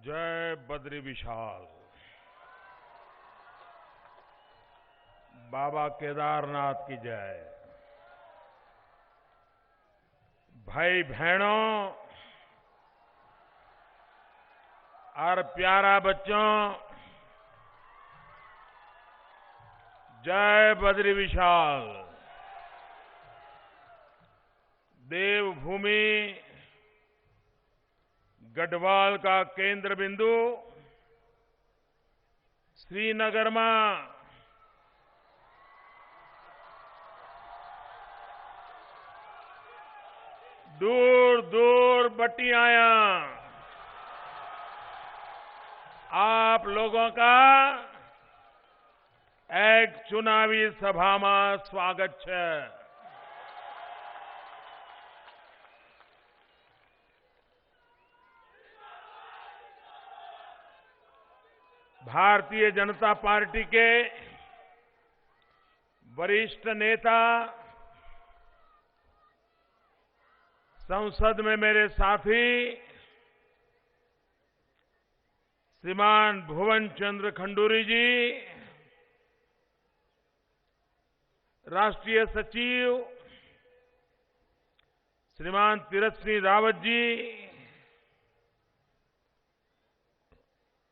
जय बद्री विशाल। बाबा केदारनाथ की जय। भाई बहनों और प्यारा बच्चों, जय बद्री विशाल। देवभूमि गढ़वाल का केंद्र बिंदु श्रीनगर में दूर दूर बटियाया आप लोगों का एक चुनावी सभा में स्वागत है। भारतीय जनता पार्टी के वरिष्ठ नेता, संसद में मेरे साथी श्रीमान भुवन चंद्र खंडूरी जी, राष्ट्रीय सचिव श्रीमान तीरथ सिंह रावत जी,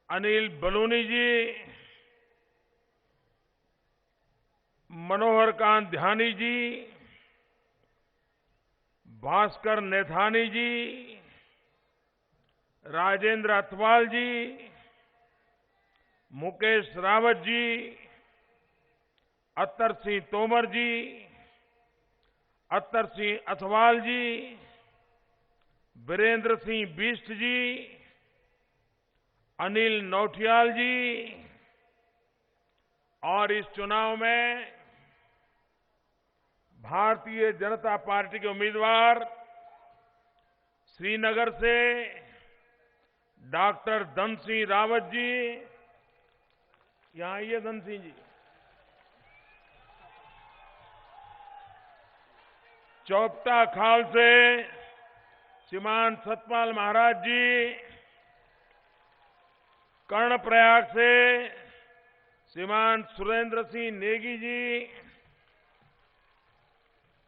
अनिल बलूनी जी, मनोहर कांत ध्यानी जी, भास्कर नेथानी जी, राजेंद्र अथवाल जी, मुकेश रावत जी, अत्तर सिंह तोमर जी, अत्तर सिंह अथवाल जी, वीरेंद्र सिंह बिष्ट जी, अनिल नौटियाल जी और इस चुनाव में भारतीय जनता पार्टी के उम्मीदवार श्रीनगर से डॉक्टर धन सिंह रावत जी, यहां आइए धन सिंह जी, चौपटा खाल से श्रीमान सतपाल महाराज जी, कर्णप्रयाग से श्रीमान सुरेंद्र सिंह नेगी जी,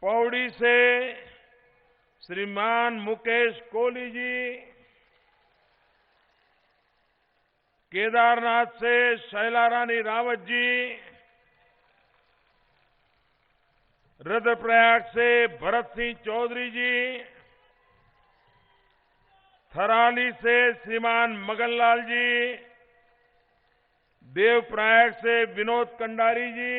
पौड़ी से श्रीमान मुकेश कोहली जी, केदारनाथ से शैला रानी रावत जी, रुद्रप्रयाग से भरत सिंह चौधरी जी, थराली से श्रीमान मगनलाल जी, देवप्रयाग से विनोद कंडारी जी,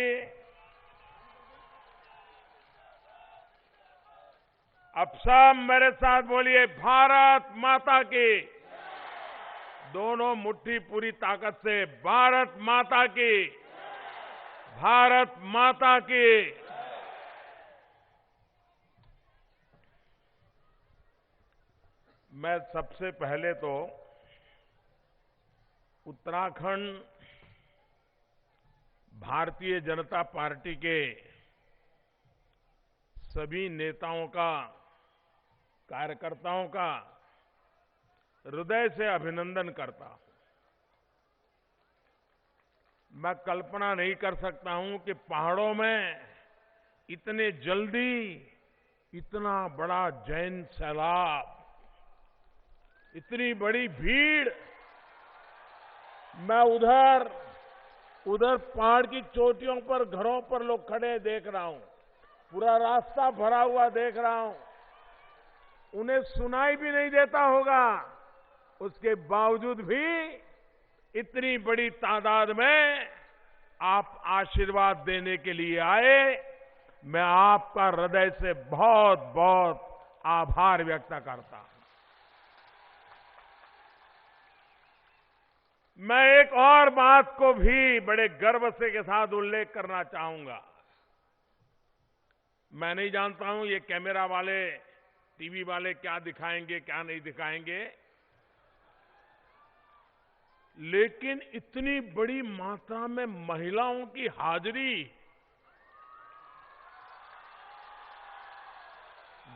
अब सब मेरे साथ बोलिए भारत माता की। दोनों मुट्ठी पूरी ताकत से भारत माता की, भारत माता की। मैं सबसे पहले तो उत्तराखंड भारतीय जनता पार्टी के सभी नेताओं का, कार्यकर्ताओं का हृदय से अभिनंदन करता हूं। मैं कल्पना नहीं कर सकता हूं कि पहाड़ों में इतने जल्दी इतना बड़ा जैन सैलाब, इतनी बड़ी भीड़। मैं उधर पहाड़ की चोटियों पर, घरों पर लोग खड़े देख रहा हूं, पूरा रास्ता भरा हुआ देख रहा हूं। उन्हें सुनाई भी नहीं देता होगा, उसके बावजूद भी इतनी बड़ी तादाद में आप आशीर्वाद देने के लिए आए। मैं आपका हृदय से बहुत बहुत आभार व्यक्त करता हूं। मैं एक और बात को भी बड़े गर्व से के साथ उल्लेख करना चाहूंगा। मैं नहीं जानता हूं ये कैमरा वाले, टीवी वाले क्या दिखाएंगे क्या नहीं दिखाएंगे, लेकिन इतनी बड़ी मात्रा में महिलाओं की हाजिरी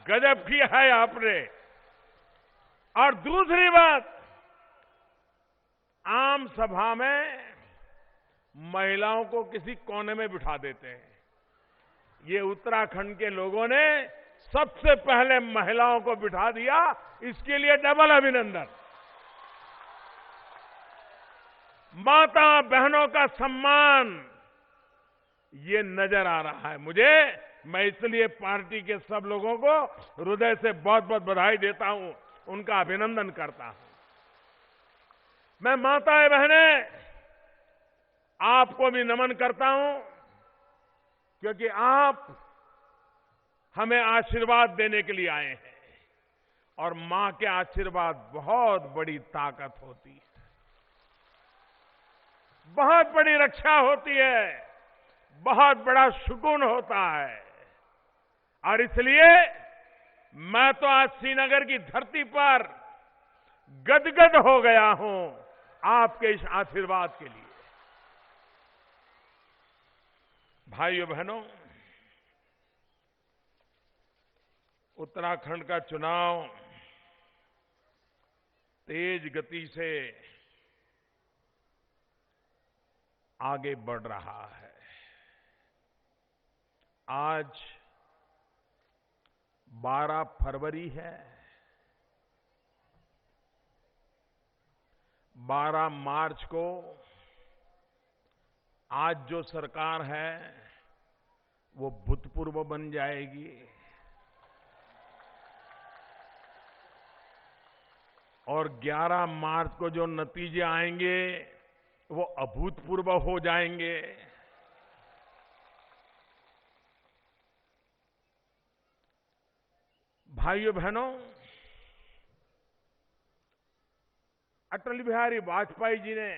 गजब की है आपने। और दूसरी बात, आम सभा में महिलाओं को किसी कोने में बिठा देते हैं। ये उत्तराखंड के लोगों ने सबसे पहले महिलाओं को बिठा दिया, इसके लिए डबल अभिनंदन। माता बहनों का सम्मान ये नजर आ रहा है मुझे। मैं इसलिए पार्टी के सब लोगों को हृदय से बहुत बहुत बधाई देता हूं, उनका अभिनंदन करता हूं। मैं माताएं बहनें आपको भी नमन करता हूं, क्योंकि आप हमें आशीर्वाद देने के लिए आए हैं और मां के आशीर्वाद बहुत बड़ी ताकत होती है, बहुत बड़ी रक्षा होती है, बहुत बड़ा सुकून होता है। और इसलिए मैं तो आज श्रीनगर की धरती पर गदगद हो गया हूं आपके इस आशीर्वाद के लिए। भाइयों बहनों, उत्तराखंड का चुनाव तेज गति से आगे बढ़ रहा है। आज 12 फरवरी है। 12 मार्च को आज जो सरकार है वो भूतपूर्व बन जाएगी और 11 मार्च को जो नतीजे आएंगे वो अभूतपूर्व हो जाएंगे। भाइयों बहनों, अटल बिहारी वाजपेयी जी ने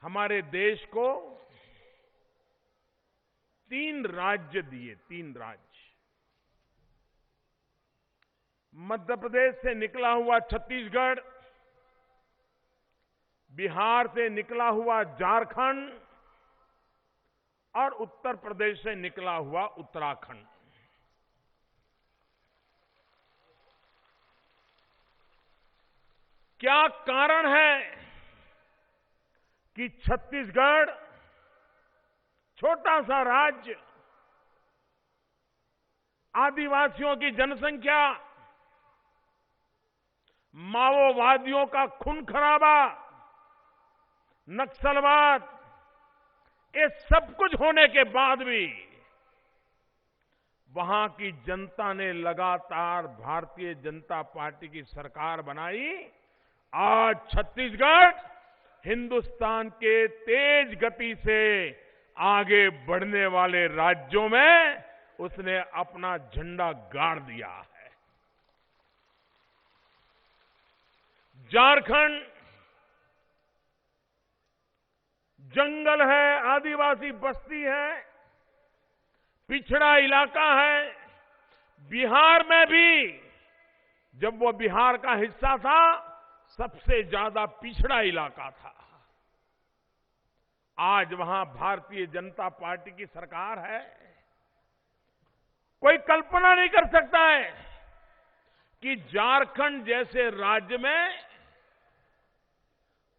हमारे देश को 3 राज्य दिए, 3 राज्य। मध्य प्रदेश से निकला हुआ छत्तीसगढ़, बिहार से निकला हुआ झारखंड और उत्तर प्रदेश से निकला हुआ उत्तराखंड। क्या कारण है कि छत्तीसगढ़ छोटा सा राज्य, आदिवासियों की जनसंख्या, माओवादियों का खून खराबा, नक्सलवाद, ये सब कुछ होने के बाद भी वहां की जनता ने लगातार भारतीय जनता पार्टी की सरकार बनाई। आज छत्तीसगढ़ हिंदुस्तान के तेज गति से आगे बढ़ने वाले राज्यों में उसने अपना झंडा गाड़ दिया है। झारखंड जंगल है, आदिवासी बस्ती है, पिछड़ा इलाका है। बिहार में भी जब वो बिहार का हिस्सा था, सबसे ज्यादा पिछड़ा इलाका था। आज वहां भारतीय जनता पार्टी की सरकार है। कोई कल्पना नहीं कर सकता है कि झारखंड जैसे राज्य में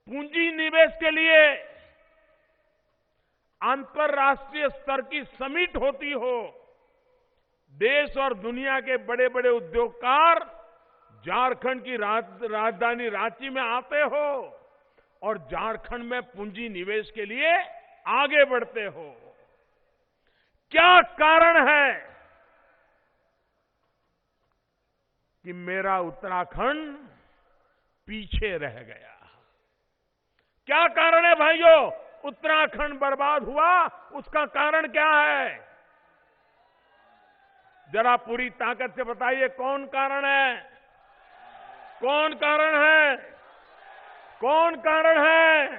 पूंजी निवेश के लिए अंतर्राष्ट्रीय स्तर की समिट होती हो, देश और दुनिया के बड़े बड़े उद्योगकार झारखंड की राजधानी रांची में आते हो और झारखंड में पूंजी निवेश के लिए आगे बढ़ते हो। क्या कारण है कि मेरा उत्तराखंड पीछे रह गया? क्या कारण है भाइयों? उत्तराखंड बर्बाद हुआ, उसका कारण क्या है? जरा पूरी ताकत से बताइए, कौन कारण है? कौन कारण है? कौन कारण है?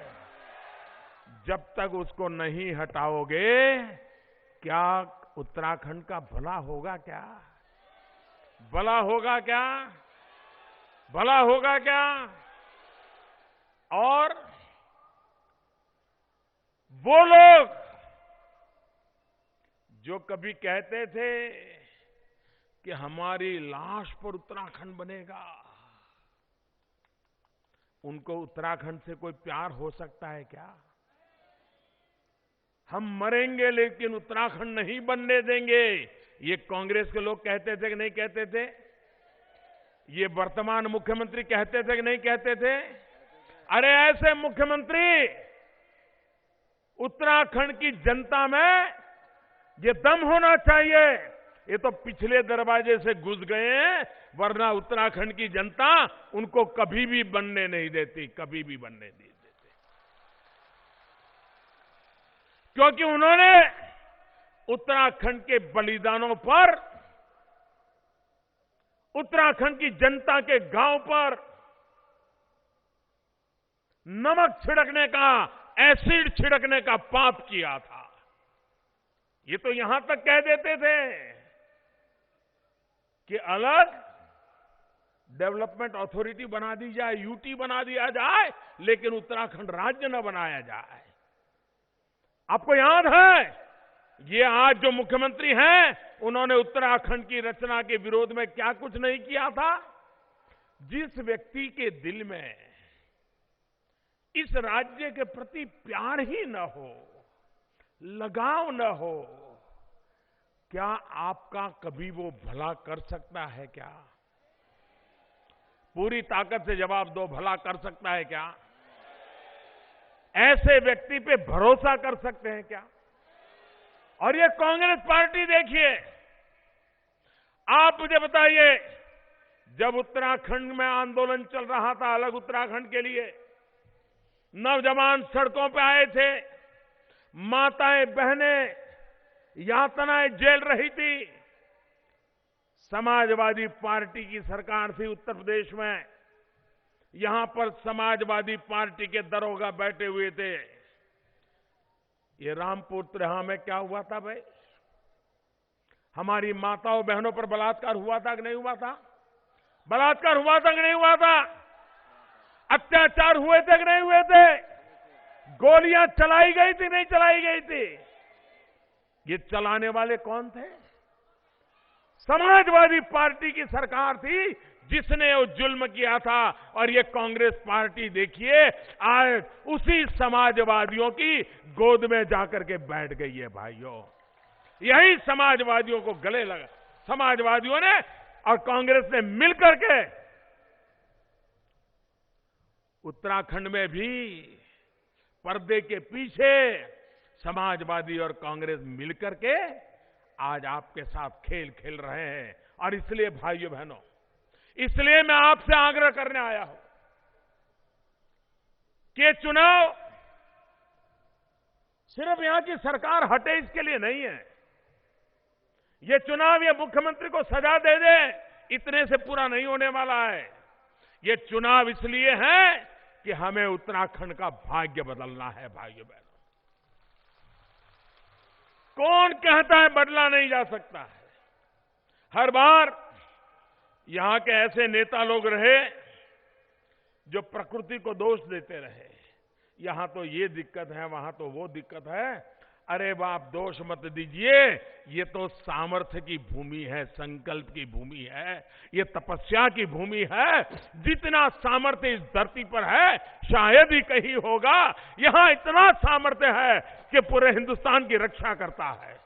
जब तक उसको नहीं हटाओगे, क्या उत्तराखंड का भला होगा? क्या भला होगा? क्या भला होगा? क्या? और वो लोग जो कभी कहते थे कि हमारी लाश पर उत्तराखंड बनेगा, उनको उत्तराखंड से कोई प्यार हो सकता है क्या? हम मरेंगे लेकिन उत्तराखंड नहीं बनने देंगे, ये कांग्रेस के लोग कहते थे कि नहीं कहते थे? ये वर्तमान मुख्यमंत्री कहते थे कि नहीं कहते थे? अरे ऐसे मुख्यमंत्री उत्तराखंड की जनता में ये दम होना चाहिए। ये तो पिछले दरवाजे से घुस गए हैं, वरना उत्तराखंड की जनता उनको कभी भी बनने नहीं देती, कभी भी बनने नहीं देती। क्योंकि उन्होंने उत्तराखंड के बलिदानों पर, उत्तराखंड की जनता के गांव पर नमक छिड़कने का, एसिड छिड़कने का पाप किया था। ये तो यहां तक कह देते थे कि अलग डेवलपमेंट अथॉरिटी बना दी जाए, यूटी बना दिया जाए, लेकिन उत्तराखंड राज्य न बनाया जाए। आपको याद है, ये आज जो मुख्यमंत्री हैं, उन्होंने उत्तराखंड की रचना के विरोध में क्या कुछ नहीं किया था। जिस व्यक्ति के दिल में इस राज्य के प्रति प्यार ही न हो, लगाव न हो, क्या आपका कभी वो भला कर सकता है क्या? पूरी ताकत से जवाब दो, भला कर सकता है क्या? ऐसे व्यक्ति पे भरोसा कर सकते हैं क्या? और ये कांग्रेस पार्टी देखिए, आप मुझे बताइए, जब उत्तराखंड में आंदोलन चल रहा था अलग उत्तराखंड के लिए, नौजवान सड़कों पे आए थे, माताएं बहनें यातनाएं झेल रही थी। समाजवादी पार्टी की सरकार थी उत्तर प्रदेश में, यहां पर समाजवादी पार्टी के दरोगा बैठे हुए थे। ये रामपुर त्रिहा में क्या हुआ था भाई? हमारी माताओं बहनों पर बलात्कार हुआ था कि नहीं हुआ था? बलात्कार हुआ था कि नहीं हुआ था? अत्याचार हुए थे कि नहीं हुए थे? गोलियां चलाई गई थी नहीं चलाई गई थी? ये चलाने वाले कौन थे? समाजवादी पार्टी की सरकार थी जिसने वो जुल्म किया था। और ये कांग्रेस पार्टी देखिए आज उसी समाजवादियों की गोद में जाकर के बैठ गई है भाइयों। यही समाजवादियों को गले लगा, समाजवादियों ने और कांग्रेस ने मिलकर के उत्तराखंड में भी पर्दे के पीछे समाजवादी और कांग्रेस मिलकर के आज आपके साथ खेल खेल रहे हैं। और इसलिए भाइयों बहनों, इसलिए मैं आपसे आग्रह करने आया हूं कि चुनाव सिर्फ यहां की सरकार हटे इसके लिए नहीं है। ये चुनाव ये मुख्यमंत्री को सजा दे दे, इतने से पूरा नहीं होने वाला है। ये चुनाव इसलिए है कि हमें उत्तराखंड का भाग्य बदलना है भाइयों बहनों। कौन कहता है बदला नहीं जा सकता है? हर बार यहां के ऐसे नेता लोग रहे जो प्रकृति को दोष देते रहे, यहां तो ये दिक्कत है, वहां तो वो दिक्कत है। अरे बाप, दोष मत दीजिए, ये तो सामर्थ्य की भूमि है, संकल्प की भूमि है, ये तपस्या की भूमि है। जितना सामर्थ्य इस धरती पर है शायद ही कहीं होगा। यहां इतना सामर्थ्य है कि पूरे हिंदुस्तान की रक्षा करता है।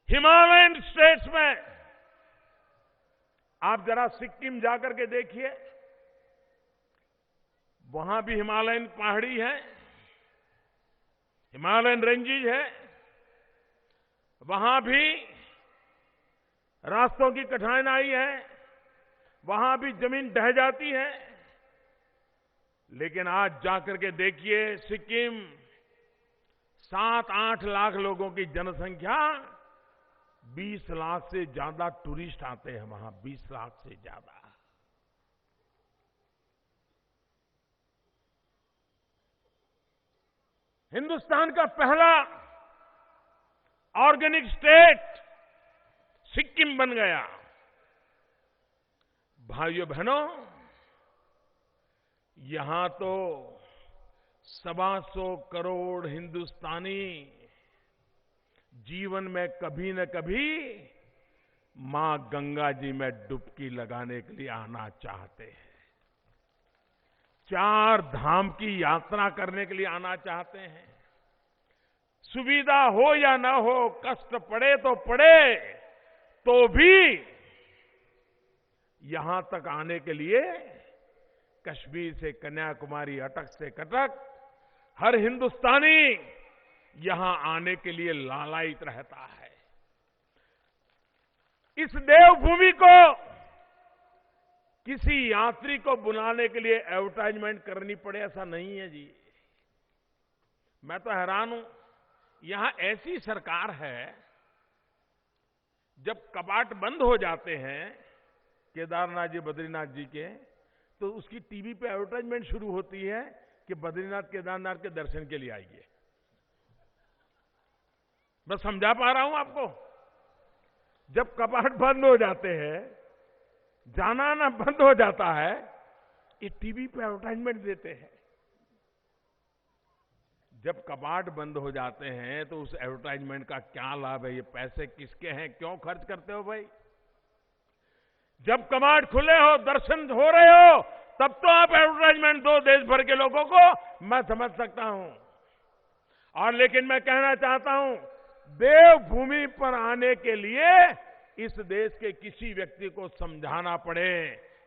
हिमालयन स्टेट्स में आप जरा सिक्किम जाकर के देखिए, वहां भी हिमालयन पहाड़ी है, हिमालयन रेंजेज है, वहां भी रास्तों की कठिनाई है, वहां भी जमीन ढह जाती है। लेकिन आज जाकर के देखिए, सिक्किम 7-8 लाख लोगों की जनसंख्या, 20 लाख से ज्यादा टूरिस्ट आते हैं वहां, 20 लाख से ज्यादा। हिंदुस्तान का पहला ऑर्गेनिक स्टेट सिक्किम बन गया। भाइयों बहनों, यहां तो 125 करोड़ हिंदुस्तानी जीवन में कभी न कभी मां गंगा जी में डुबकी लगाने के लिए आना चाहते हैं, 4 धाम की यात्रा करने के लिए आना चाहते हैं। सुविधा हो या ना हो, कष्ट पड़े तो भी यहां तक आने के लिए कश्मीर से कन्याकुमारी, अटक से कटक, हर हिंदुस्तानी यहां आने के लिए लालायित रहता है। इस देवभूमि को किसी यात्री को बुलाने के लिए एडवर्टाइजमेंट करनी पड़े ऐसा नहीं है जी। मैं तो हैरान हूं, यहां ऐसी सरकार है, जब कपाट बंद हो जाते हैं केदारनाथ जी, बद्रीनाथ जी के, तो उसकी टीवी पे एडवर्टाइजमेंट शुरू होती है कि बद्रीनाथ केदारनाथ के दर्शन के लिए आइए। बस समझा पा रहा हूं आपको। जब कपाट बंद हो जाते हैं, जाना आना बंद हो जाता है, ये टीवी पे एडवर्टाइजमेंट देते हैं। जब कपाट बंद हो जाते हैं तो उस एडवर्टाइजमेंट का क्या लाभ है? ये पैसे किसके हैं? क्यों खर्च करते हो भाई? जब कपाट खुले हो, दर्शन हो रहे हो, तब तो आप एडवर्टाइजमेंट दो देश भर के लोगों को, मैं समझ सकता हूं। और लेकिन मैं कहना चाहता हूं, देवभूमि पर आने के लिए इस देश के किसी व्यक्ति को समझाना पड़े,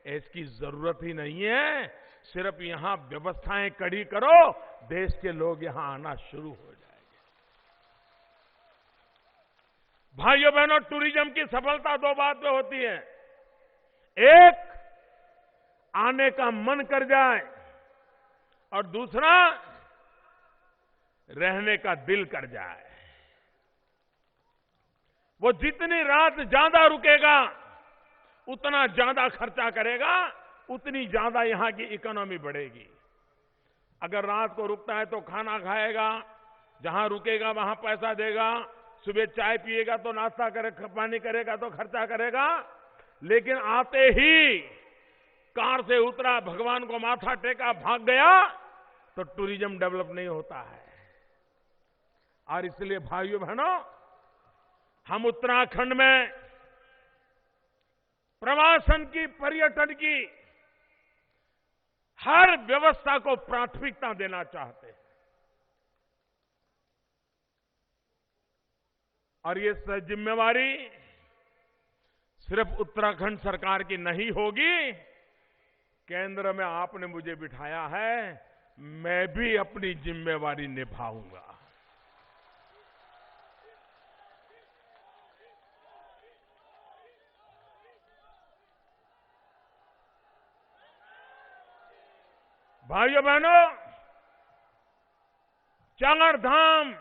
इसकी जरूरत ही नहीं है। सिर्फ यहां व्यवस्थाएं कड़ी करो, देश के लोग यहां आना शुरू हो जाएंगे। भाइयों बहनों, टूरिज्म की सफलता 2 बात पे होती है। एक, आने का मन कर जाए, और दूसरा, रहने का दिल कर जाए। वो जितनी रात ज्यादा रुकेगा, उतना ज्यादा खर्चा करेगा, उतनी ज्यादा यहां की इकोनॉमी बढ़ेगी। अगर रात को रुकता है तो खाना खाएगा, जहां रुकेगा वहां पैसा देगा, सुबह चाय पिएगा तो नाश्ता करेगा, पानी करेगा तो खर्चा करेगा। लेकिन आते ही कार से उतरा, भगवान को माथा टेका, भाग गया, तो टूरिज्म डेवलप नहीं होता है। और इसलिए भाइयों बहनों, हम उत्तराखंड में प्रवासन की, पर्यटन की हर व्यवस्था को प्राथमिकता देना चाहते हैं। और ये जिम्मेवारी सिर्फ उत्तराखंड सरकार की नहीं होगी। केंद्र में आपने मुझे बिठाया है, मैं भी अपनी जिम्मेवारी निभाऊंगा। भाइयों बहनों, चारधाम,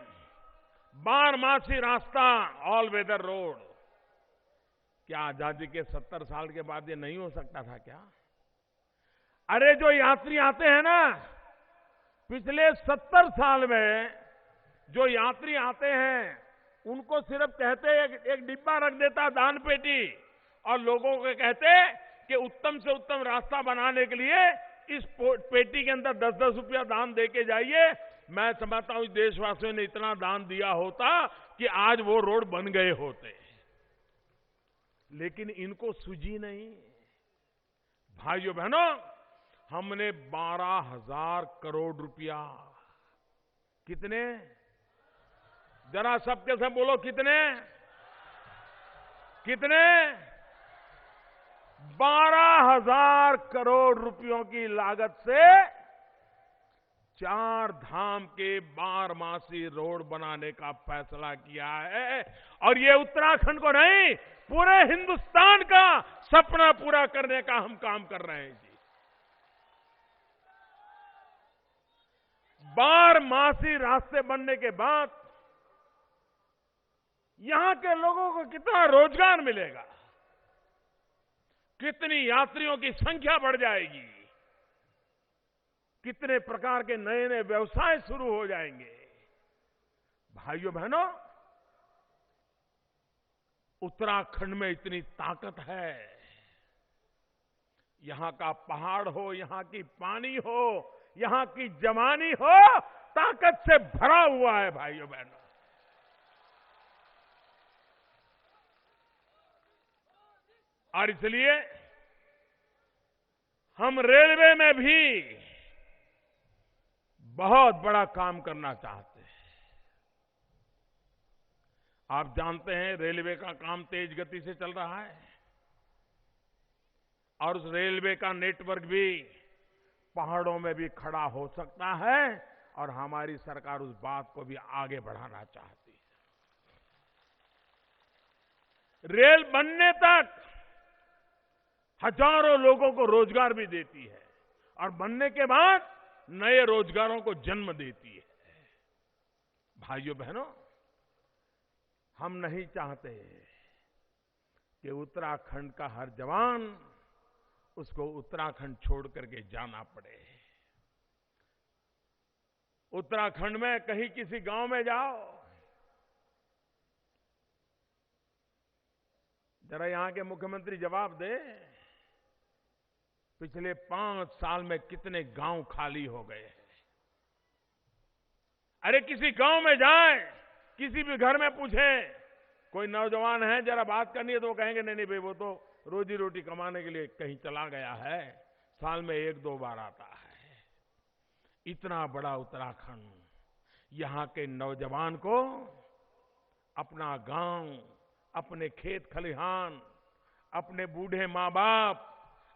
बारमासी रास्ता, ऑल वेदर रोड, क्या आजादी के 70 साल के बाद ये नहीं हो सकता था क्या? अरे जो यात्री आते हैं ना, पिछले 70 साल में जो यात्री आते हैं, उनको सिर्फ कहते एक डिब्बा रख देता दान पेटी, और लोगों को कहते कि उत्तम से उत्तम रास्ता बनाने के लिए इस पेटी के अंदर 10-10 रुपया दान देके जाइए। मैं समझता हूं देशवासियों ने इतना दान दिया होता कि आज वो रोड बन गए होते। लेकिन इनको सूझी नहीं। भाइयों बहनों, हमने 12,000 करोड़ रुपया, कितने? जरा सबके सब बोलो, कितने? 12,000 करोड़ रुपयों की लागत से 4 धाम के बारमासी रोड बनाने का फैसला किया है। और ये उत्तराखंड को नहीं, पूरे हिंदुस्तान का सपना पूरा करने का हम काम कर रहे हैं जी। बारमासी रास्ते बनने के बाद यहां के लोगों को कितना रोजगार मिलेगा, कितनी यात्रियों की संख्या बढ़ जाएगी, कितने प्रकार के नए नए व्यवसाय शुरू हो जाएंगे। भाइयों बहनों, उत्तराखंड में इतनी ताकत है। यहां का पहाड़ हो, यहां की पानी हो, यहां की जवानी हो, ताकत से भरा हुआ है भाइयों बहनों। और इसलिए हम रेलवे में भी बहुत बड़ा काम करना चाहते हैं। आप जानते हैं रेलवे का काम तेज गति से चल रहा है और उस रेलवे का नेटवर्क भी पहाड़ों में भी खड़ा हो सकता है और हमारी सरकार उस बात को भी आगे बढ़ाना चाहती है। रेल बनने तक हजारों लोगों को रोजगार भी देती है और बनने के बाद नए रोजगारों को जन्म देती है। भाइयों बहनों, हम नहीं चाहते कि उत्तराखंड का हर जवान उसको उत्तराखंड छोड़ करके जाना पड़े। उत्तराखंड में कहीं किसी गांव में जाओ, जरा यहां के मुख्यमंत्री जवाब दे, पिछले 5 साल में कितने गांव खाली हो गए हैं। अरे किसी गांव में जाए, किसी भी घर में पूछे, कोई नौजवान है जरा बात करनी है तो वो कहेंगे नहीं नहीं भाई वो तो रोजी रोटी कमाने के लिए कहीं चला गया है, साल में 1-2 बार आता है। इतना बड़ा उत्तराखंड, यहां के नौजवान को अपना गांव, अपने खेत खलिहान, अपने बूढ़े माँ बाप,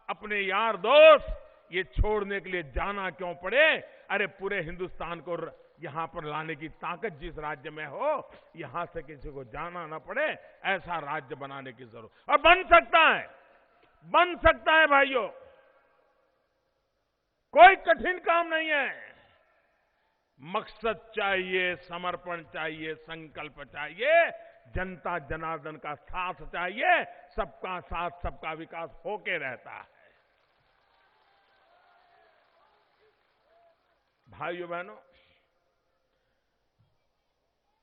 अपने यार दोस्त ये छोड़ने के लिए जाना क्यों पड़े। अरे पूरे हिंदुस्तान को यहां पर लाने की ताकत जिस राज्य में हो, यहां से किसी को जाना ना पड़े, ऐसा राज्य बनाने की जरूरत। और बन सकता है भाइयों, कोई कठिन काम नहीं है। मकसद चाहिए, समर्पण चाहिए, संकल्प चाहिए, जनता जनार्दन का साथ चाहिए। सबका साथ सबका विकास होके रहता है। भाइयों बहनों,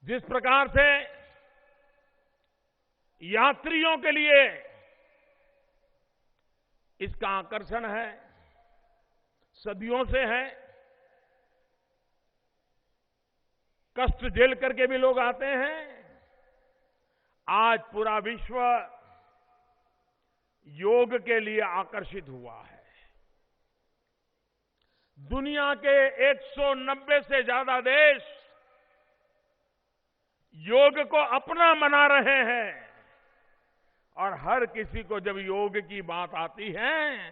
जिस प्रकार से यात्रियों के लिए इसका आकर्षण है, सदियों से है, कष्ट झेल करके भी लोग आते हैं। आज पूरा विश्व योग के लिए आकर्षित हुआ है। दुनिया के 190 से ज्यादा देश योग को अपना मना रहे हैं और हर किसी को जब योग की बात आती है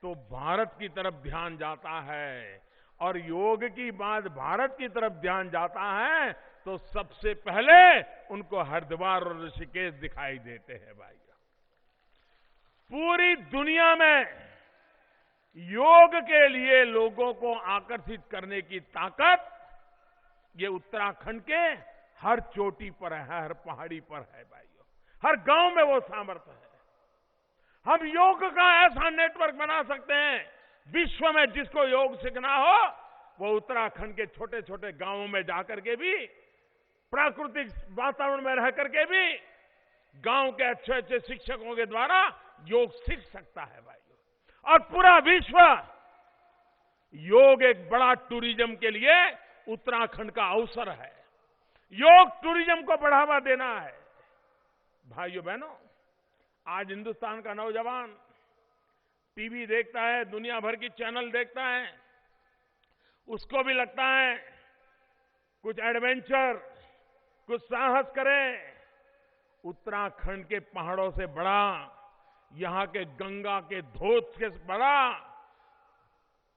तो भारत की तरफ ध्यान जाता है और योग की बात भारत की तरफ ध्यान जाता है तो सबसे पहले उनको हरिद्वार और ऋषिकेश दिखाई देते हैं। भाई, पूरी दुनिया में योग के लिए लोगों को आकर्षित करने की ताकत ये उत्तराखंड के हर चोटी पर है, हर पहाड़ी पर है भाइयों, हर गांव में वो सामर्थ्य है। हम योग का ऐसा नेटवर्क बना सकते हैं, विश्व में जिसको योग सीखना हो वो उत्तराखंड के छोटे छोटे गांवों में जाकर के भी, प्राकृतिक वातावरण में रह करके भी, गांव के अच्छे अच्छे शिक्षकों के द्वारा योग सीख सकता है भाइयों। और पूरा विश्व योग एक बड़ा टूरिज्म के लिए उत्तराखंड का अवसर है। योग टूरिज्म को बढ़ावा देना है। भाइयों बहनों, आज हिंदुस्तान का नौजवान टीवी देखता है, दुनिया भर की चैनल देखता है, उसको भी लगता है कुछ एडवेंचर, कुछ साहस करें। उत्तराखंड के पहाड़ों से बड़ा, यहां के गंगा के धोध के बड़ा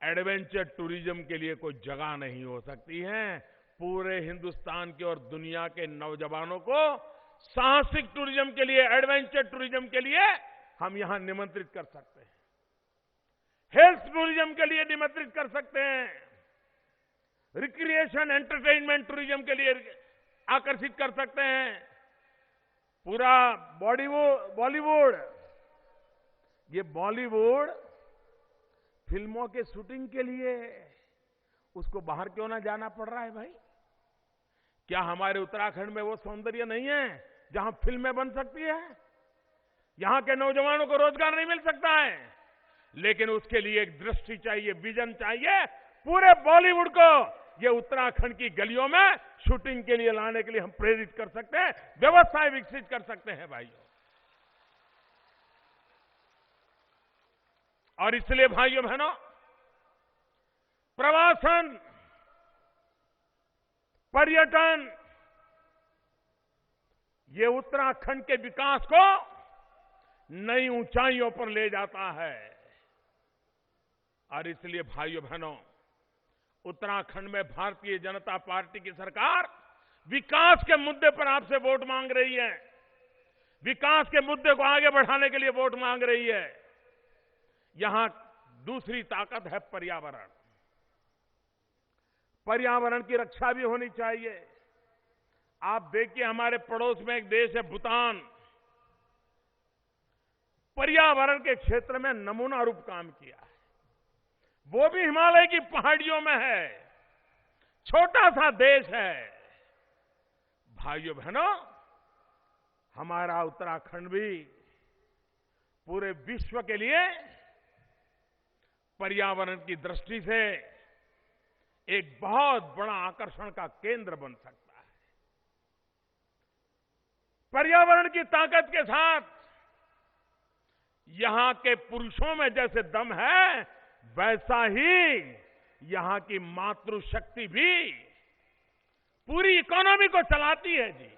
एडवेंचर टूरिज्म के लिए कोई जगह नहीं हो सकती है। पूरे हिंदुस्तान के और दुनिया के नौजवानों को साहसिक टूरिज्म के लिए, एडवेंचर टूरिज्म के लिए हम यहां निमंत्रित कर सकते हैं। हेल्थ टूरिज्म के लिए निमंत्रित कर सकते हैं। रिक्रिएशन एंटरटेनमेंट टूरिज्म के लिए आकर्षित कर सकते हैं। पूरा बॉलीवुड, ये बॉलीवुड फिल्मों के शूटिंग के लिए उसको बाहर क्यों ना जाना पड़ रहा है भाई? क्या हमारे उत्तराखंड में वो सौंदर्य नहीं है जहां फिल्में बन सकती है? यहां के नौजवानों को रोजगार नहीं मिल सकता है? लेकिन उसके लिए एक दृष्टि चाहिए, विजन चाहिए। पूरे बॉलीवुड को ये उत्तराखंड की गलियों में शूटिंग के लिए लाने के लिए हम प्रेरित कर सकते हैं, व्यवस्थाएं विकसित कर सकते हैं भाइयों। और इसलिए भाइयों बहनों, प्रवासन, पर्यटन, ये उत्तराखंड के विकास को नई ऊंचाइयों पर ले जाता है। और इसलिए भाइयों बहनों, उत्तराखंड में भारतीय जनता पार्टी की सरकार विकास के मुद्दे पर आपसे वोट मांग रही है, विकास के मुद्दे को आगे बढ़ाने के लिए वोट मांग रही है। यहां दूसरी ताकत है पर्यावरण। पर्यावरण की रक्षा भी होनी चाहिए। आप देखिए, हमारे पड़ोस में एक देश है भूटान, पर्यावरण के क्षेत्र में नमूना रूप काम किया है। वो भी हिमालय की पहाड़ियों में है, छोटा सा देश है। भाइयों बहनों, हमारा उत्तराखंड भी पूरे विश्व के लिए पर्यावरण की दृष्टि से एक बहुत बड़ा आकर्षण का केंद्र बन सकता है। पर्यावरण की ताकत के साथ यहां के पुरुषों में जैसे दम है, वैसा ही यहां की मातृशक्ति भी पूरी इकोनॉमी को चलाती है जी।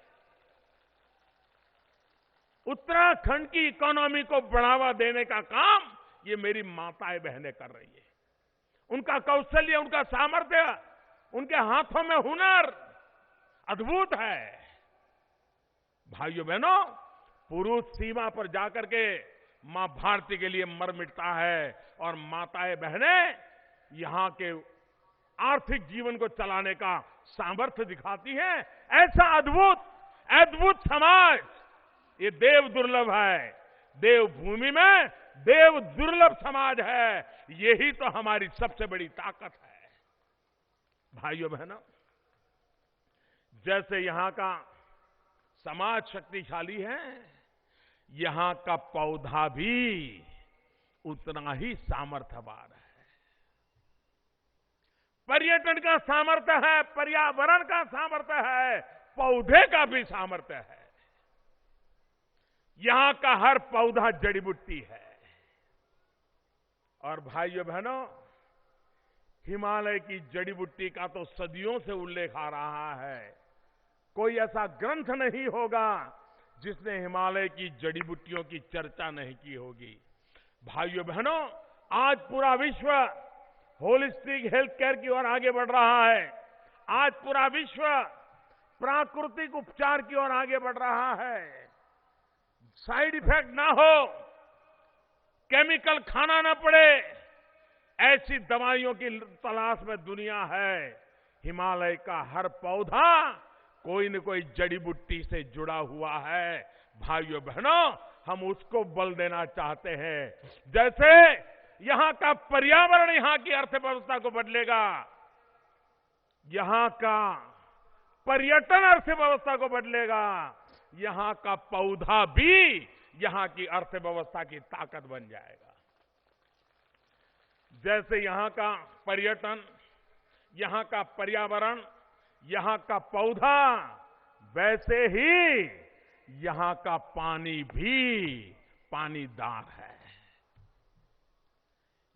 उत्तराखंड की इकोनॉमी को बढ़ावा देने का काम ये मेरी माताएं बहनें कर रही है। उनका कौशल्य, उनका सामर्थ्य, उनके हाथों में हुनर अद्भुत है। भाइयों बहनों, पुरुष सीमा पर जाकर के मां भारती के लिए मर मिटता है और माताएं बहनें यहां के आर्थिक जीवन को चलाने का सामर्थ्य दिखाती हैं। ऐसा अद्भुत समाज ये देव दुर्लभ है। देवभूमि में देव दुर्लभ समाज है। यही तो हमारी सबसे बड़ी ताकत है। भाइयों बहनों, जैसे यहां का समाज शक्तिशाली है, यहां का पौधा भी उतना ही सामर्थ्यवान है। पर्यटन का सामर्थ्य है, पर्यावरण का सामर्थ्य है, पौधे का भी सामर्थ्य है। यहां का हर पौधा जड़ी बूटी है। और भाइयों बहनों, हिमालय की जड़ी बूटी का तो सदियों से उल्लेख आ रहा है। कोई ऐसा ग्रंथ नहीं होगा जिसने हिमालय की जड़ी बूटियों की चर्चा नहीं की होगी। भाइयों बहनों, आज पूरा विश्व होलिस्टिक हेल्थ केयर की ओर आगे बढ़ रहा है। आज पूरा विश्व प्राकृतिक उपचार की ओर आगे बढ़ रहा है। साइड इफेक्ट ना हो, केमिकल खाना ना पड़े, ऐसी दवाइयों की तलाश में दुनिया है। हिमालय का हर पौधा कोई न कोई जड़ी बूटी से जुड़ा हुआ है। भाइयों बहनों, हम उसको बल देना चाहते हैं। जैसे यहां का पर्यावरण यहां की अर्थव्यवस्था को बदलेगा, यहां का पर्यटन अर्थव्यवस्था को बदलेगा, यहां का पौधा भी यहां की अर्थव्यवस्था की ताकत बन जाएगा। जैसे यहां का पर्यटन, यहां का पर्यावरण, यहां का पौधा, वैसे ही यहां का पानी भी पानीदार है।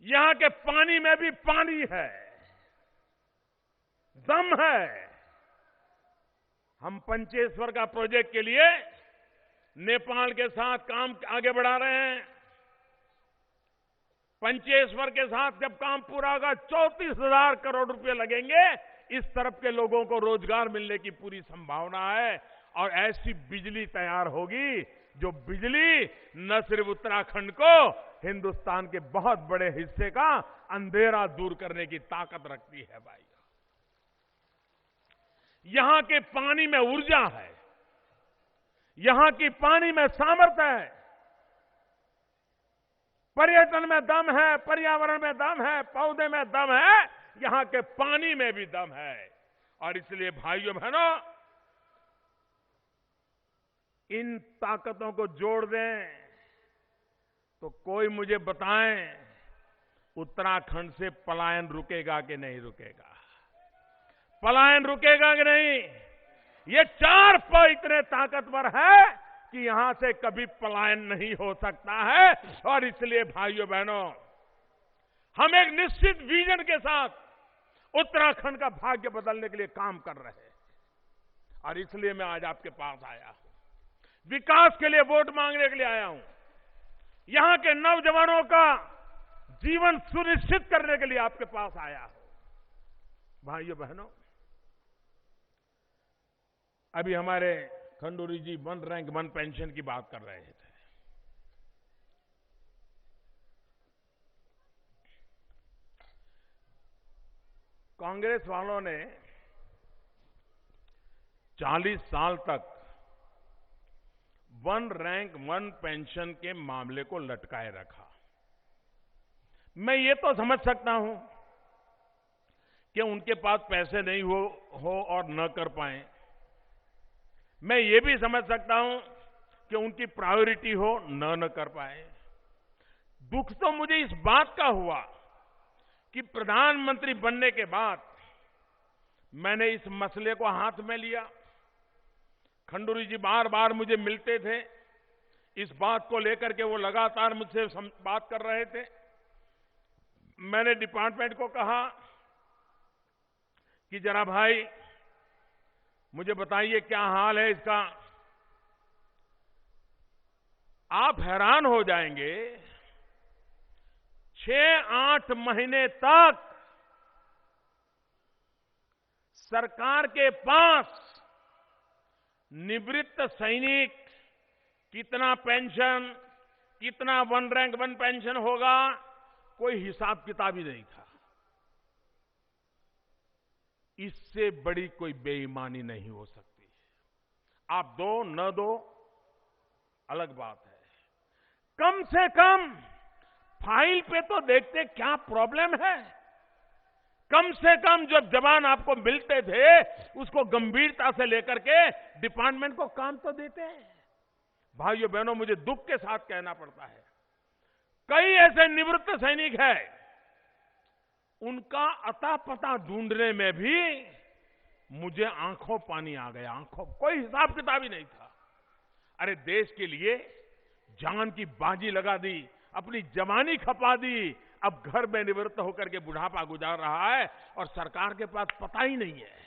यहां के पानी में भी पानी है, दम है। हम पंचेश्वर का प्रोजेक्ट के लिए नेपाल के साथ काम आगे बढ़ा रहे हैं। पंचेश्वर के साथ जब काम पूरा होगा, 34,000 करोड़ रुपए लगेंगे। इस तरफ के लोगों को रोजगार मिलने की पूरी संभावना है। और ऐसी बिजली तैयार होगी जो बिजली न सिर्फ उत्तराखंड को, हिंदुस्तान के बहुत बड़े हिस्से का अंधेरा दूर करने की ताकत रखती है। भाई, यहां के पानी में ऊर्जा है, यहां की पानी में सामर्थ्य है, पर्यटन में दम है, पर्यावरण में दम है, पौधे में दम है, यहां के पानी में भी दम है। और इसलिए भाइयों बहनों, इन ताकतों को जोड़ दें तो कोई मुझे बताएं, उत्तराखंड से पलायन रुकेगा कि नहीं रुकेगा? पलायन रुकेगा कि नहीं? ये 4 प इतने ताकतवर है कि यहां से कभी पलायन नहीं हो सकता है। और इसलिए भाइयों बहनों, हम एक निश्चित विजन के साथ उत्तराखंड का भाग्य बदलने के लिए काम कर रहे हैं और इसलिए मैं आज आपके पास आया हूं। विकास के लिए वोट मांगने के लिए आया हूं। यहां के नौजवानों का जीवन सुनिश्चित करने के लिए आपके पास आया हूं। भाइयों बहनों, अभी हमारे खंडूरी जी 1 रैंक 1 पेंशन की बात कर रहे थे। कांग्रेस वालों ने 40 साल तक 1 रैंक 1 पेंशन के मामले को लटकाए रखा। मैं ये तो समझ सकता हूं कि उनके पास पैसे नहीं हो और न कर पाए। मैं ये भी समझ सकता हूं कि उनकी प्रायोरिटी हो न कर पाए। दुख तो मुझे इस बात का हुआ कि प्रधानमंत्री बनने के बाद मैंने इस मसले को हाथ में लिया। खंडूरी जी बार बार मुझे मिलते थे, इस बात को लेकर के वो लगातार मुझसे बात कर रहे थे। मैंने डिपार्टमेंट को कहा कि जरा भाई मुझे बताइए क्या हाल है इसका। आप हैरान हो जाएंगे, 6-8 महीने तक सरकार के पास निवृत्त सैनिक कितना पेंशन, कितना 1 रैंक 1 पेंशन होगा, कोई हिसाब किताब ही नहीं था। इससे बड़ी कोई बेईमानी नहीं हो सकती। आप दो न दो अलग बात है, कम से कम फाइल पे तो देखते क्या प्रॉब्लम है। कम से कम जब जवान आपको मिलते थे उसको गंभीरता से लेकर के डिपार्टमेंट को काम तो देते हैं। भाइयों बहनों, मुझे दुख के साथ कहना पड़ता है, कई ऐसे निवृत्त सैनिक हैं, उनका अता पता ढूंढने में भी मुझे आंखों पानी आ गया। आंखों, कोई हिसाब किताब ही नहीं था। अरे देश के लिए जान की बाजी लगा दी, अपनी जवानी खपा दी, अब घर में निवृत्त होकर के बुढ़ापा गुजार रहा है और सरकार के पास पता ही नहीं है।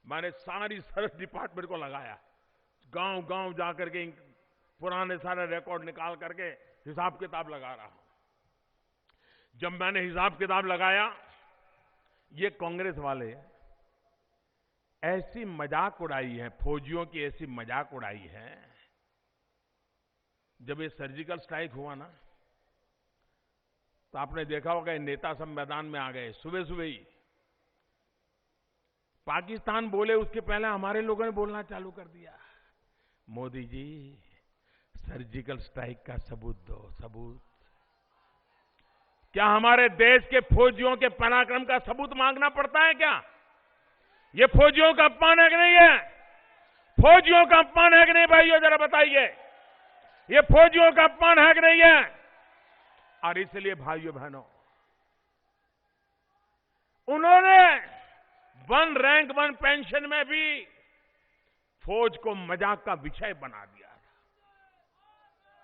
मैंने सारी सर्च डिपार्टमेंट को लगाया, गांव गांव जाकर के पुराने सारे रिकॉर्ड निकाल करके हिसाब किताब लगा रहा हूं। जब मैंने हिसाब किताब लगाया, ये कांग्रेस वाले ऐसी मजाक उड़ाई है, फौजियों की ऐसी मजाक उड़ाई है। जब ये सर्जिकल स्ट्राइक हुआ ना, तो आपने देखा होगा नेता सब मैदान में आ गए सुबह सुबह ही। पाकिस्तान बोले उसके पहले हमारे लोगों ने बोलना चालू कर दिया, मोदी जी सर्जिकल स्ट्राइक का सबूत दो, सबूत। क्या हमारे देश के फौजियों के पराक्रम का सबूत मांगना पड़ता है क्या? ये फौजियों का अपमान है कि नहीं है? फौजियों का अपमान है कि नहीं भाइयों, जरा बताइए। ये फौजियों का अपमान है कि नहीं है? और इसलिए भाइयों बहनों, उन्होंने 1 रैंक 1 पेंशन में भी फौज को मजाक का विषय बना दिया।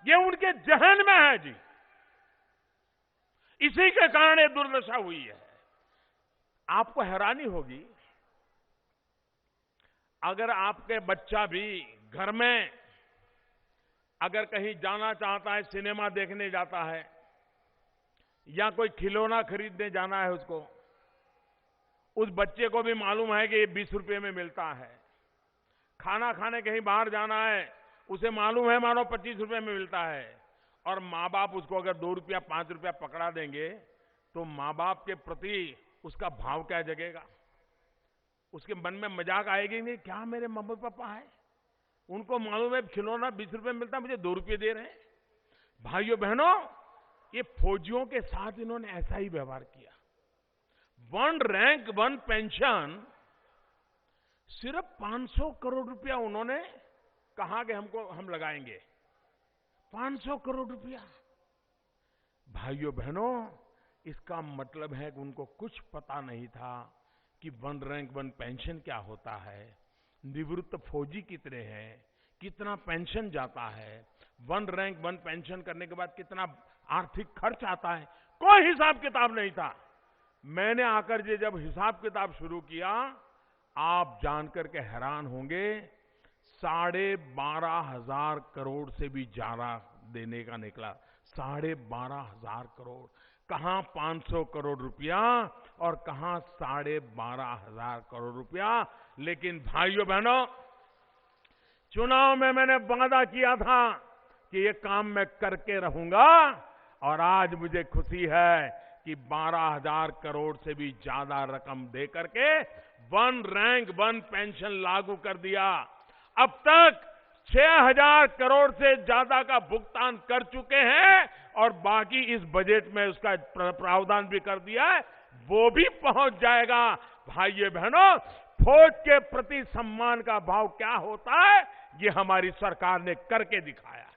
ये उनके जहन में है जी, इसी के कारण ये दुर्दशा हुई है। आपको हैरानी होगी, अगर आपके बच्चा भी घर में अगर कहीं जाना चाहता है, सिनेमा देखने जाता है या कोई खिलौना खरीदने जाना है उसको, उस बच्चे को भी मालूम है कि ये 20 रुपए में मिलता है। खाना खाने कहीं बाहर जाना है, उसे मालूम है मानो 25 रुपए में मिलता है। और माँ बाप उसको अगर 2 रुपया 5 रुपया पकड़ा देंगे तो माँ बाप के प्रति उसका भाव क्या जगेगा? उसके मन में मजाक आएगी नहीं, क्या मेरे मम्मी पापा है, उनको मालूम है खिलौना 20 रुपए मिलता है, मुझे 2 रुपये दे रहे हैं। भाइयों बहनों, ये फौजियों के साथ इन्होंने ऐसा ही व्यवहार किया। 1 रैंक 1 पेंशन सिर्फ 500 करोड़ रुपया उन्होंने कहा कि हम लगाएंगे। 500 करोड़ रुपया। भाइयों बहनों, इसका मतलब है कि उनको कुछ पता नहीं था कि 1 रैंक 1 पेंशन क्या होता है, निवृत्त फौजी कितने हैं, कितना पेंशन जाता है, 1 रैंक 1 पेंशन करने के बाद कितना आर्थिक खर्च आता है, कोई हिसाब किताब नहीं था। मैंने आकर के जब हिसाब किताब शुरू किया, आप जानकर के हैरान होंगे, 12,500 करोड़ से भी ज्यादा देने का निकला। 12,500 करोड़, कहां 500 करोड़ रुपया और कहां 12,500 करोड़ रुपया। लेकिन भाइयों बहनों, चुनाव में मैंने वादा किया था कि ये काम मैं करके रहूंगा, और आज मुझे खुशी है कि 12,000 करोड़ से भी ज्यादा रकम दे करके वन रैंक वन पेंशन लागू कर दिया। अब तक 6,000 करोड़ से ज्यादा का भुगतान कर चुके हैं, और बाकी इस बजट में उसका प्रावधान भी कर दिया है, वो भी पहुंच जाएगा। भाइयों बहनों, फौज के प्रति सम्मान का भाव क्या होता है, ये हमारी सरकार ने करके दिखाया है।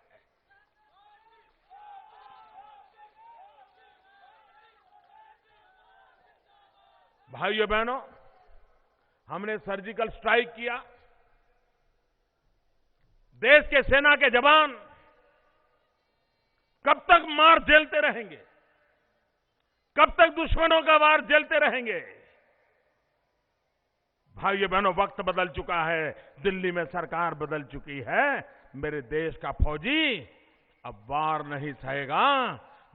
भाइयों बहनों, हमने सर्जिकल स्ट्राइक किया। देश के सेना के जवान कब तक मार झेलते रहेंगे? कब तक दुश्मनों का वार झेलते रहेंगे? भाइयों बहनों, वक्त बदल चुका है, दिल्ली में सरकार बदल चुकी है। मेरे देश का फौजी अब वार नहीं सहेगा,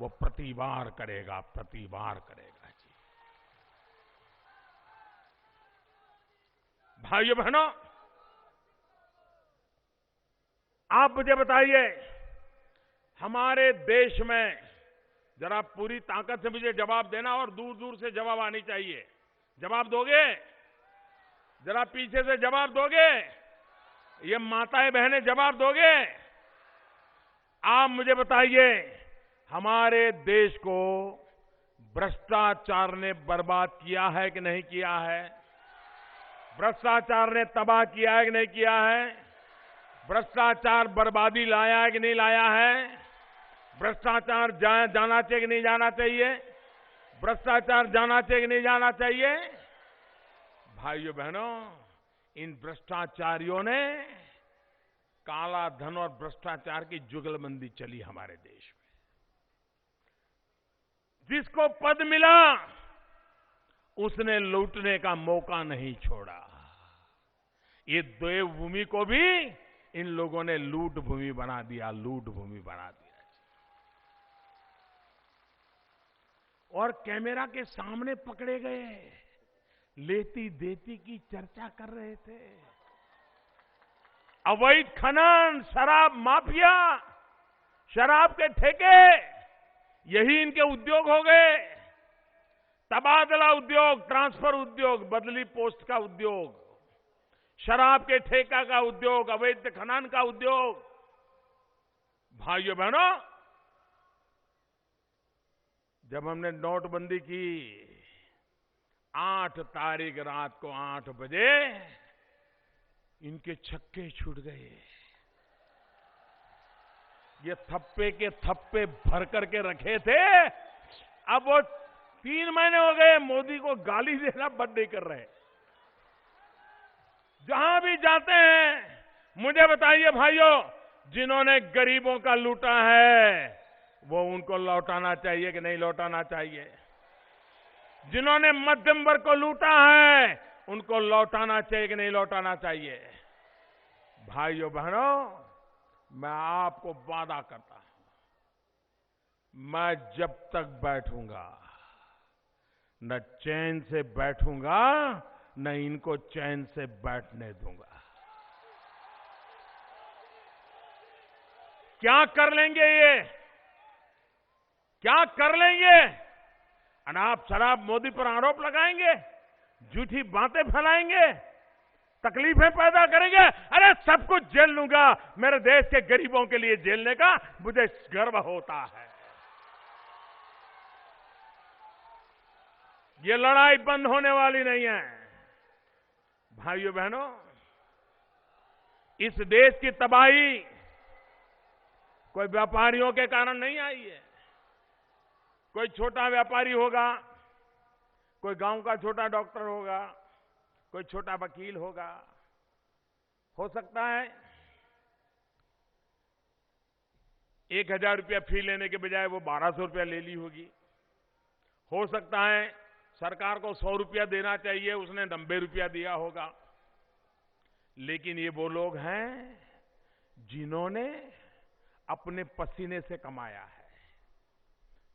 वो प्रतिवार करेगा, प्रतिवार करेगा। भाइयों बहनों, आप मुझे बताइए, हमारे देश में, जरा पूरी ताकत से मुझे जवाब देना, और दूर दूर से जवाब आनी चाहिए। जवाब दोगे? जरा पीछे से जवाब दोगे? ये माताएं बहनें जवाब दोगे? आप मुझे बताइए, हमारे देश को भ्रष्टाचार ने बर्बाद किया है कि नहीं किया है? भ्रष्टाचार ने तबाह किया है कि नहीं किया है? भ्रष्टाचार बर्बादी लाया है कि नहीं लाया है? भ्रष्टाचार जाना चाहिए कि नहीं जाना चाहिए? भ्रष्टाचार जाना चाहिए कि नहीं जाना चाहिए? भाइयों बहनों, इन भ्रष्टाचारियों ने काला धन और भ्रष्टाचार की जुगलबंदी चली हमारे देश में। जिसको पद मिला उसने लूटने का मौका नहीं छोड़ा। ये देवभूमि को भी इन लोगों ने लूट भूमि बना दिया, लूट भूमि बना दिया। और कैमरा के सामने पकड़े गए, लेती देती की चर्चा कर रहे थे। अवैध खनन, शराब माफिया, शराब के ठेके, यही इनके उद्योग हो गए। तबादला उद्योग, ट्रांसफर उद्योग, बदली पोस्ट का उद्योग, शराब के ठेका का उद्योग, अवैध खनन का उद्योग। भाइयों बहनों, जब हमने नोटबंदी की, 8 तारीख रात को 8 बजे इनके छक्के छूट गए। ये थप्पे के थप्पे भर करके रखे थे, अब वो 3 महीने हो गए मोदी को गाली देना बंद नहीं कर रहे। जहां भी जाते हैं, मुझे बताइए भाइयों, जिन्होंने गरीबों का लूटा है वो उनको लौटाना चाहिए कि नहीं लौटाना चाहिए? जिन्होंने मध्यम वर्ग को लूटा है उनको लौटाना चाहिए कि नहीं लौटाना चाहिए? भाइयों बहनों, मैं आपको वादा करता हूं, मैं जब तक बैठूंगा न चैन से बैठूंगा, न इनको चैन से बैठने दूंगा। क्या कर लेंगे ये? क्या कर लेंगे? और आप शराब मोदी पर आरोप लगाएंगे, झूठी बातें फैलाएंगे, तकलीफें पैदा करेंगे। अरे सब कुछ झेल लूंगा, मेरे देश के गरीबों के लिए झेलने का मुझे गर्व होता है। ये लड़ाई बंद होने वाली नहीं है। भाइयों बहनों, इस देश की तबाही कोई व्यापारियों के कारण नहीं आई है। कोई छोटा व्यापारी होगा, कोई गांव का छोटा डॉक्टर होगा, कोई छोटा वकील होगा, हो सकता है 1,000 रुपया फी लेने के बजाय वो 1,200 रुपया ले ली होगी। हो सकता है सरकार को 100 रुपया देना चाहिए, उसने 90 रुपया दिया होगा। लेकिन ये वो लोग हैं जिन्होंने अपने पसीने से कमाया है।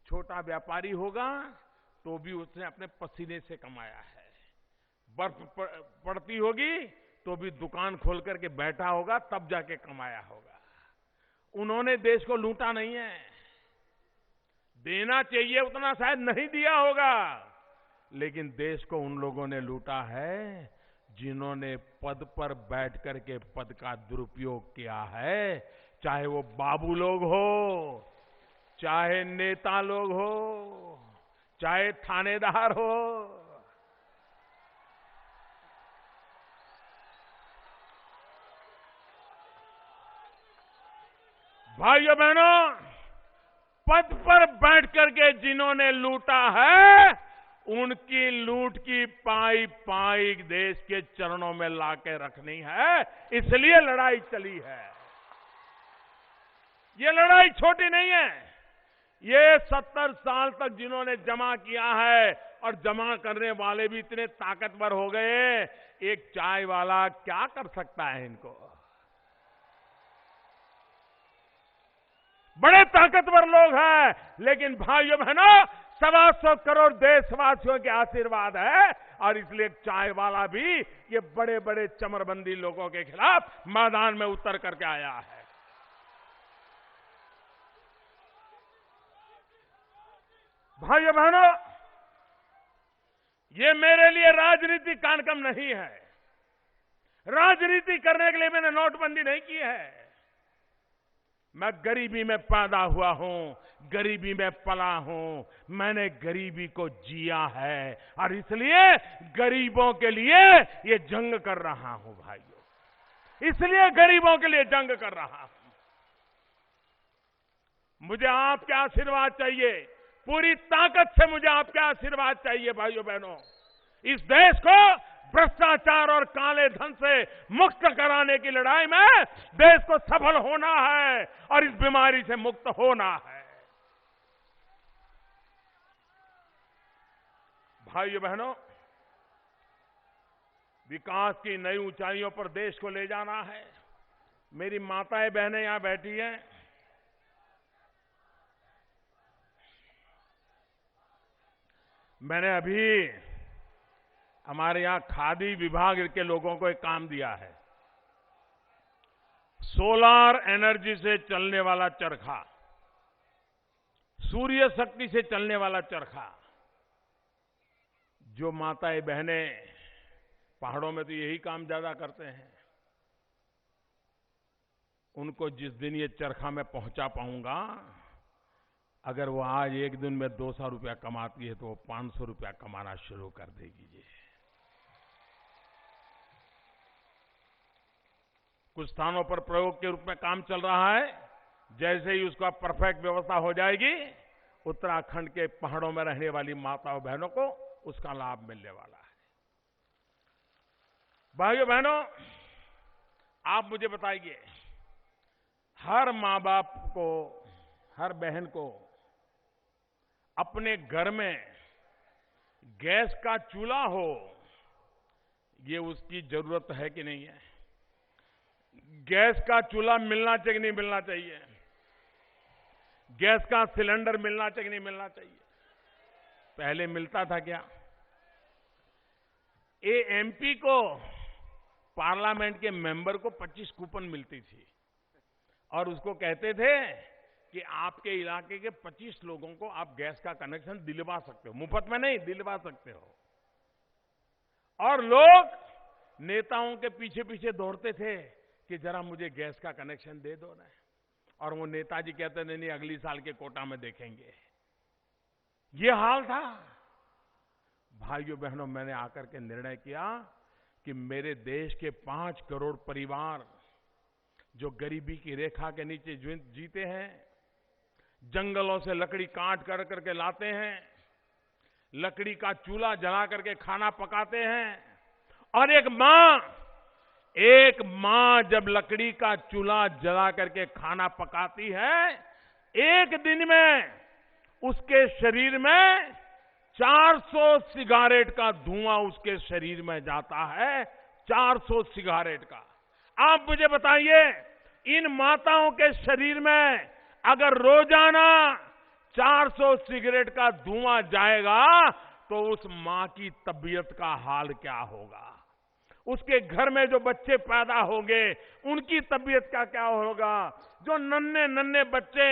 छोटा व्यापारी होगा तो भी उसने अपने पसीने से कमाया है। बर्फ पड़ती होगी तो भी दुकान खोल करके बैठा होगा, तब जाके कमाया होगा। उन्होंने देश को लूटा नहीं है। देना चाहिए उतना शायद नहीं दिया होगा, लेकिन देश को उन लोगों ने लूटा है जिन्होंने पद पर बैठ करके पद का दुरुपयोग किया है। चाहे वो बाबू लोग हो, चाहे नेता लोग हो, चाहे थानेदार हो। भाइयों बहनों, पद पर बैठ करके जिन्होंने लूटा है, उनकी लूट की पाई पाई देश के चरणों में लाके रखनी है। इसलिए लड़ाई चली है। ये लड़ाई छोटी नहीं है। ये 70 साल तक जिन्होंने जमा किया है, और जमा करने वाले भी इतने ताकतवर हो गए, एक चाय वाला क्या कर सकता है इनको? बड़े ताकतवर लोग हैं, लेकिन भाइयों बहनों, 125 करोड़ देशवासियों के आशीर्वाद है, और इसलिए चाय वाला भी ये बड़े बड़े चमरबंदी लोगों के खिलाफ मैदान में उतर करके आया है। भाइयों बहनों, ये मेरे लिए राजनीतिक कार्यक्रम नहीं है। राजनीति करने के लिए मैंने नोटबंदी नहीं की है। मैं गरीबी में पैदा हुआ हूं, गरीबी में पला हूं, मैंने गरीबी को जिया है, और इसलिए गरीबों के लिए ये जंग कर रहा हूं भाइयों। इसलिए गरीबों के लिए जंग कर रहा हूं। मुझे आपके आशीर्वाद चाहिए, पूरी ताकत से मुझे आपके आशीर्वाद चाहिए भाइयों बहनों। इस देश को भ्रष्टाचार और काले धन से मुक्त कराने की लड़ाई में देश को सफल होना है, और इस बीमारी से मुक्त होना है। भाइयों बहनों, विकास की नई ऊंचाइयों पर देश को ले जाना है। मेरी माताएं बहनें यहां बैठी हैं। मैंने अभी हमारे यहां खादी विभाग के लोगों को एक काम दिया है। सोलार एनर्जी से चलने वाला चरखा, सूर्य शक्ति से चलने वाला चरखा। जो माताएं बहनें पहाड़ों में तो यही काम ज्यादा करते हैं, उनको जिस दिन ये चरखा मैं पहुंचा पाऊंगा, अगर वो आज एक दिन में 200 रुपया कमाती है तो वो 500 रुपया कमाना शुरू कर देगी। कुछ स्थानों पर प्रयोग के रूप में काम चल रहा है। जैसे ही उसका परफेक्ट व्यवस्था हो जाएगी, उत्तराखंड के पहाड़ों में रहने वाली माताओं बहनों को उसका लाभ मिलने वाला है। भाइयों बहनों, आप मुझे बताइए, हर मां बाप को, हर बहन को अपने घर में गैस का चूल्हा हो, ये उसकी जरूरत है कि नहीं है? गैस का चूल्हा मिलना चाहिए कि नहीं मिलना चाहिए? गैस का सिलेंडर मिलना चाहिए कि नहीं मिलना चाहिए? पहले मिलता था क्या? एमपी को, पार्लियामेंट के मेंबर को 25 कूपन मिलती थी, और उसको कहते थे कि आपके इलाके के 25 लोगों को आप गैस का कनेक्शन दिलवा सकते हो, मुफ्त में नहीं, दिलवा सकते हो। और लोग नेताओं के पीछे पीछे दौड़ते थे कि जरा मुझे गैस का कनेक्शन दे दो ना, और वो नेताजी कहते नहीं, अगली साल के कोटा में देखेंगे। ये हाल था। भाइयों बहनों, मैंने आकर के निर्णय किया कि मेरे देश के 5 करोड़ परिवार जो गरीबी की रेखा के नीचे जीते हैं, जंगलों से लकड़ी काट कर करके लाते हैं, लकड़ी का चूल्हा जला करके खाना पकाते हैं, और एक मां जब लकड़ी का चूल्हा जला करके खाना पकाती है, एक दिन में उसके शरीर में 400 सिगारेट का धुआं उसके शरीर में जाता है, 400 सिगारेट का। आप मुझे बताइए, इन माताओं के शरीर में अगर रोजाना 400 सिगरेट का धुआं जाएगा तो उस मां की तबीयत का हाल क्या होगा? उसके घर में जो बच्चे पैदा होंगे उनकी तबीयत का क्या होगा? जो नन्हे नन्हे बच्चे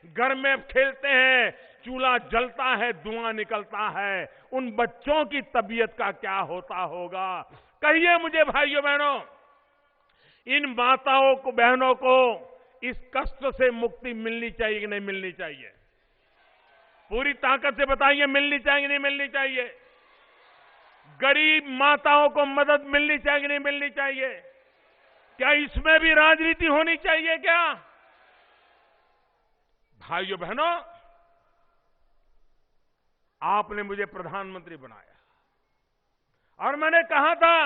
घर में खेलते हैं, चूल्हा जलता है, धुआं निकलता है, उन बच्चों की तबीयत का क्या होता होगा? कहिए मुझे भाइयों बहनों, इन माताओं को, बहनों को इस कष्ट से मुक्ति मिलनी चाहिए कि नहीं मिलनी चाहिए? पूरी ताकत से बताइए, मिलनी चाहिए कि नहीं मिलनी चाहिए? गरीब माताओं को मदद मिलनी चाहिए कि नहीं मिलनी चाहिए? क्या इसमें भी राजनीति होनी चाहिए क्या? भाइयों बहनों, आपने मुझे प्रधानमंत्री बनाया और मैंने कहा था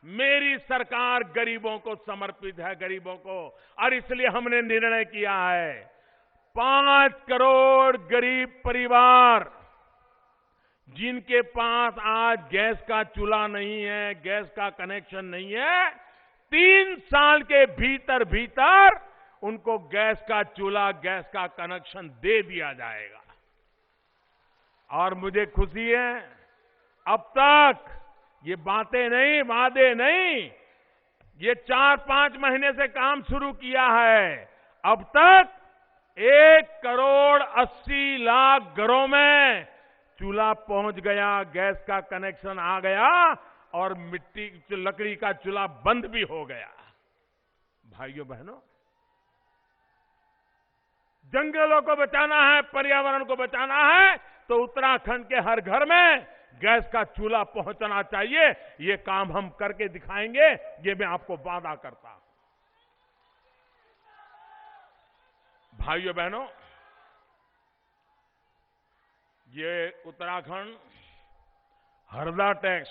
मेरी सरकार गरीबों को समर्पित है, गरीबों को, और इसलिए हमने निर्णय किया है 5 करोड़ गरीब परिवार जिनके पास आज गैस का चूल्हा नहीं है, गैस का कनेक्शन नहीं है, 3 साल के भीतर भीतर उनको गैस का चूल्हा, गैस का कनेक्शन दे दिया जाएगा। और मुझे खुशी है, अब तक ये बातें नहीं, वादे नहीं, ये 4-5 महीने से काम शुरू किया है। अब तक 1 करोड़ 80 लाख घरों में चूल्हा पहुंच गया, गैस का कनेक्शन आ गया और मिट्टी लकड़ी का चूल्हा बंद भी हो गया। भाइयों बहनों, जंगलों को बचाना है, पर्यावरण को बचाना है तो उत्तराखंड के हर घर में गैस का चूल्हा पहुंचना चाहिए। ये काम हम करके दिखाएंगे, ये मैं आपको वादा करता हूं। भाइयों बहनों, ये उत्तराखंड हरदा टैक्स,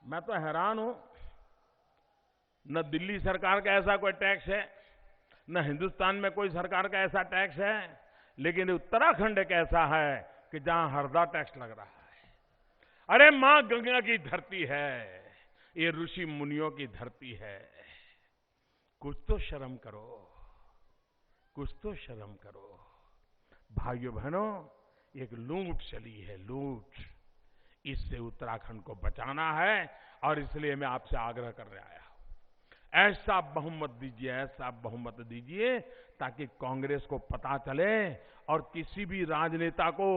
मैं तो हैरान हूं, न दिल्ली सरकार का ऐसा कोई टैक्स है, न हिंदुस्तान में कोई सरकार का ऐसा टैक्स है, लेकिन उत्तराखंड एक ऐसा है कि जहां हरदा टैक्स लग रहा है। अरे मां गंगा की धरती है, ये ऋषि मुनियों की धरती है, कुछ तो शर्म करो, कुछ तो शर्म करो। भाइयों बहनों, एक लूट चली है, लूट, इससे उत्तराखंड को बचाना है और इसलिए मैं आपसे आग्रह करने आया हूं, ऐसा बहुमत दीजिए, ऐसा बहुमत दीजिए ताकि कांग्रेस को पता चले और किसी भी राजनेता को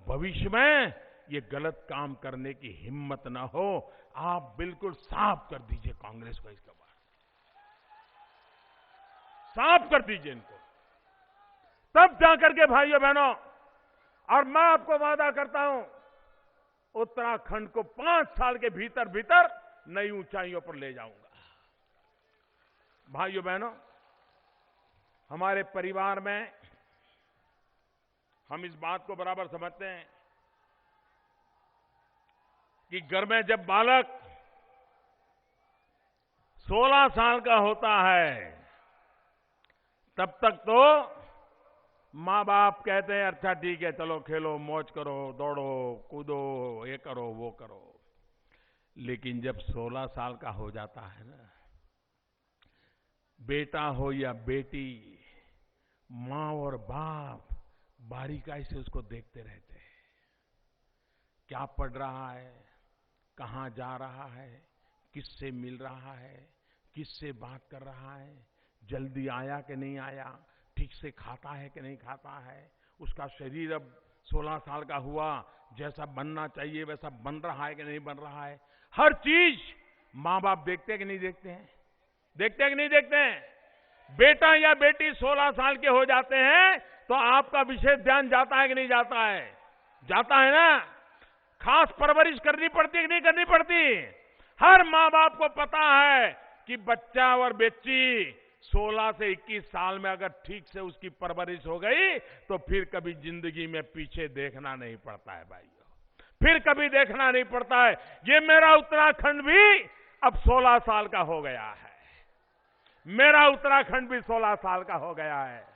भविष्य में ये गलत काम करने की हिम्मत ना हो। आप बिल्कुल साफ कर दीजिए कांग्रेस को, इसके बाद साफ कर दीजिए इनको, तब जाकर के भाइयों बहनों, और मैं आपको वादा करता हूं उत्तराखंड को 5 साल के भीतर भीतर नई ऊंचाइयों पर ले जाऊंगा। भाइयों बहनों, हमारे परिवार में हम इस बात को बराबर समझते हैं कि घर में जब बालक 16 साल का होता है तब तक तो माँ बाप कहते हैं अच्छा ठीक है, चलो खेलो, मौज करो, दौड़ो कूदो, ये करो वो करो। लेकिन जब 16 साल का हो जाता है ना, बेटा हो या बेटी, माँ और बाप बारीकाई से उसको देखते रहते हैं, क्या पढ़ रहा है, कहाँ जा रहा है, किससे मिल रहा है, किससे बात कर रहा है, जल्दी आया कि नहीं आया, ठीक से खाता है कि नहीं खाता है, उसका शरीर अब 16 साल का हुआ, जैसा बनना चाहिए वैसा बन रहा है कि नहीं बन रहा है। हर चीज माँ बाप देखते हैं कि नहीं देखते हैं, देखते हैं कि नहीं देखते हैं। बेटा या बेटी 16 साल के हो जाते हैं तो आपका विशेष ध्यान जाता है कि नहीं जाता है? जाता है ना। खास परवरिश करनी पड़ती है कि नहीं करनी पड़ती? हर माँ बाप को पता है कि बच्चा और बच्ची 16 से 21 साल में अगर ठीक से उसकी परवरिश हो गई तो फिर कभी जिंदगी में पीछे देखना नहीं पड़ता है भाइयों, फिर कभी देखना नहीं पड़ता है। ये मेरा उत्तराखंड भी अब 16 साल का हो गया है, मेरा उत्तराखंड भी 16 साल का हो गया है।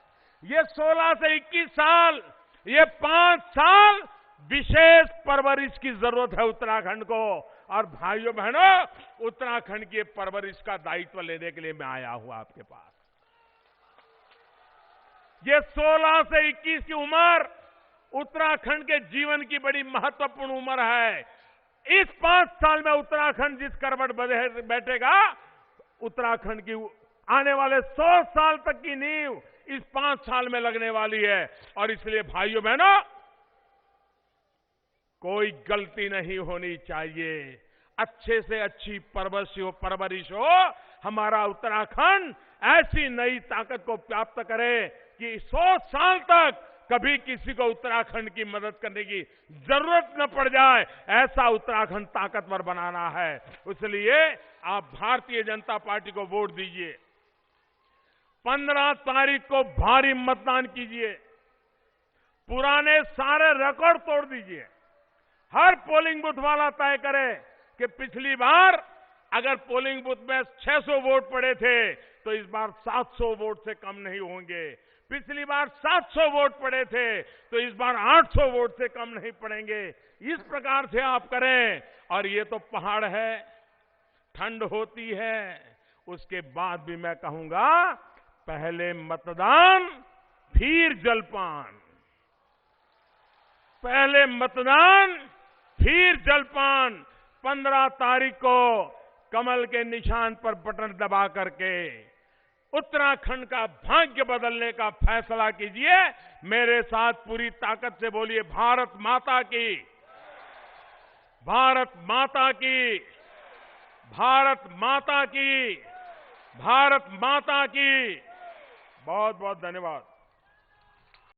ये 16 से 21 साल, ये 5 साल विशेष परवरिश की जरूरत है उत्तराखंड को। और भाइयों बहनों, उत्तराखंड की परवरिश का दायित्व लेने के लिए मैं आया हूं आपके पास। ये 16 से 21 की उम्र उत्तराखंड के जीवन की बड़ी महत्वपूर्ण उम्र है। इस 5 साल में उत्तराखंड जिस करवट बैठेगा, उत्तराखंड की आने वाले 100 साल तक की नींव इस 5 साल में लगने वाली है। और इसलिए भाइयों बहनों, कोई गलती नहीं होनी चाहिए। अच्छे से अच्छी परवरिश हो, हमारा उत्तराखंड ऐसी नई ताकत को प्राप्त करे कि 100 साल तक कभी किसी को उत्तराखंड की मदद करने की जरूरत न पड़ जाए। ऐसा उत्तराखंड ताकतवर बनाना है। इसलिए आप भारतीय जनता पार्टी को वोट दीजिए। 15 तारीख को भारी मतदान कीजिए। पुराने सारे रिकॉर्ड तोड़ दीजिए। हर पोलिंग बूथ वाला तय करे कि पिछली बार अगर पोलिंग बूथ में 600 वोट पड़े थे, तो इस बार 700 वोट से कम नहीं होंगे। पिछली बार 700 वोट पड़े थे, तो इस बार 800 वोट से कम नहीं पड़ेंगे। इस प्रकार से आप करें। और ये तो पहाड़ है, ठंड होती है, उसके बाद भी मैं कहूंगा, पहले मतदान फिर जलपान। पहले मतदान फिर जलपान। 15 तारीख को कमल के निशान पर बटन दबा करके उत्तराखंड का भाग्य बदलने का फैसला कीजिए। मेरे साथ पूरी ताकत से बोलिए, भारत माता की, भारत माता की, भारत माता की, भारत माता की। बहुत बहुत धन्यवाद।